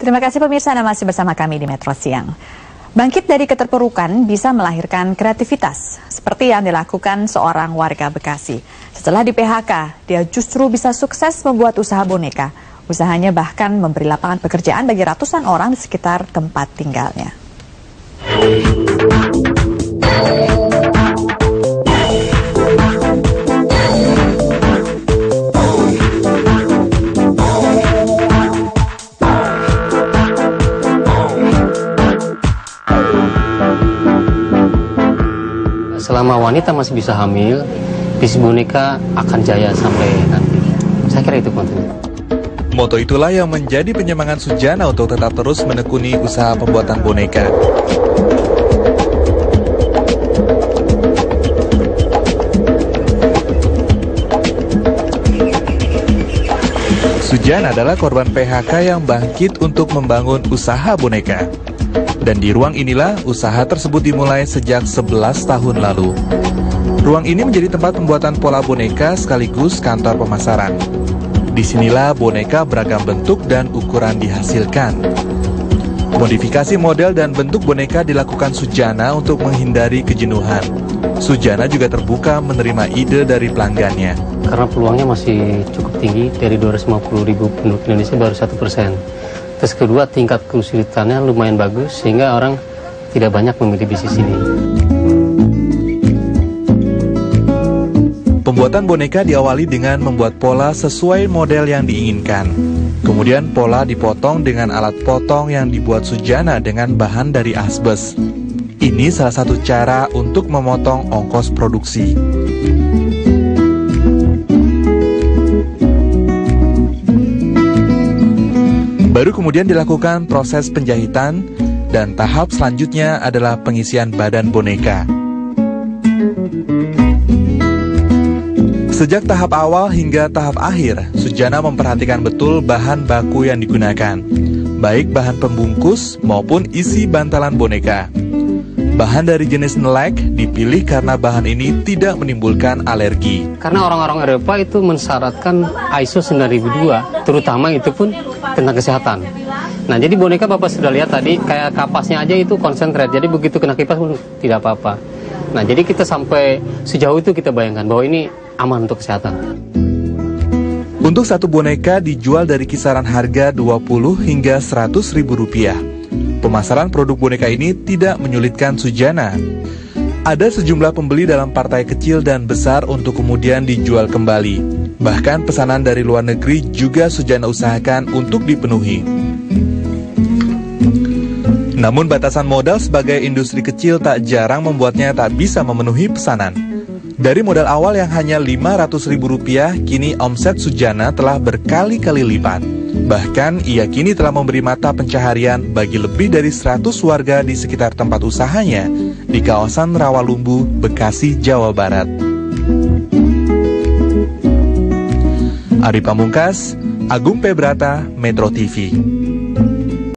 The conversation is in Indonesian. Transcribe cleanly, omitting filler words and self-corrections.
Terima kasih pemirsa, Anda masih bersama kami di Metro Siang. Bangkit dari keterpurukan bisa melahirkan kreativitas, seperti yang dilakukan seorang warga Bekasi. Setelah di PHK, dia justru bisa sukses membuat usaha boneka. Usahanya bahkan memberi lapangan pekerjaan bagi ratusan orang di sekitar tempat tinggalnya. Selama wanita masih bisa hamil, bisnis boneka akan jaya sampai nanti. Saya kira itu kontennya. Moto itulah yang menjadi penyemangat Sujana untuk tetap terus menekuni usaha pembuatan boneka. Sujana adalah korban PHK yang bangkit untuk membangun usaha boneka. Dan di ruang inilah usaha tersebut dimulai sejak 11 tahun lalu. Ruang ini menjadi tempat pembuatan pola boneka sekaligus kantor pemasaran. Disinilah boneka beragam bentuk dan ukuran dihasilkan. Modifikasi model dan bentuk boneka dilakukan Sujana untuk menghindari kejenuhan. Sujana juga terbuka menerima ide dari pelanggannya. Karena peluangnya masih cukup tinggi, dari 250.000 penduduk Indonesia baru 1%. Terus kedua, tingkat kesulitannya lumayan bagus, sehingga orang tidak banyak memilih bisnis ini. Pembuatan boneka diawali dengan membuat pola sesuai model yang diinginkan. Kemudian pola dipotong dengan alat potong yang dibuat Sujana dengan bahan dari asbes. Ini salah satu cara untuk memotong ongkos produksi. Baru kemudian dilakukan proses penjahitan, dan tahap selanjutnya adalah pengisian badan boneka. Sejak tahap awal hingga tahap akhir, Sujana memperhatikan betul bahan baku yang digunakan, baik bahan pembungkus maupun isi bantalan boneka. Bahan dari jenis nelek dipilih karena bahan ini tidak menimbulkan alergi. Karena orang-orang Eropa itu mensyaratkan ISO 9002, terutama itu pun tentang kesehatan. Nah, jadi boneka Bapak sudah lihat tadi, kayak kapasnya aja itu konsentrat, jadi begitu kena kipas pun tidak apa-apa. Nah, jadi kita sampai sejauh itu kita bayangkan bahwa ini aman untuk kesehatan. Untuk satu boneka dijual dari kisaran harga 20 hingga 100 ribu rupiah. Pemasaran produk boneka ini tidak menyulitkan Sujana. Ada sejumlah pembeli dalam partai kecil dan besar untuk kemudian dijual kembali. Bahkan pesanan dari luar negeri juga Sujana usahakan untuk dipenuhi. Namun batasan modal sebagai industri kecil tak jarang membuatnya tak bisa memenuhi pesanan. Dari modal awal yang hanya 500 ribu rupiah, kini omset Sujana telah berkali-kali lipat. Bahkan ia kini telah memberi mata pencaharian bagi lebih dari 100 warga di sekitar tempat usahanya di kawasan Rawalumbu, Bekasi, Jawa Barat. Ari Pamungkas, Agung Pebrata, Metro TV.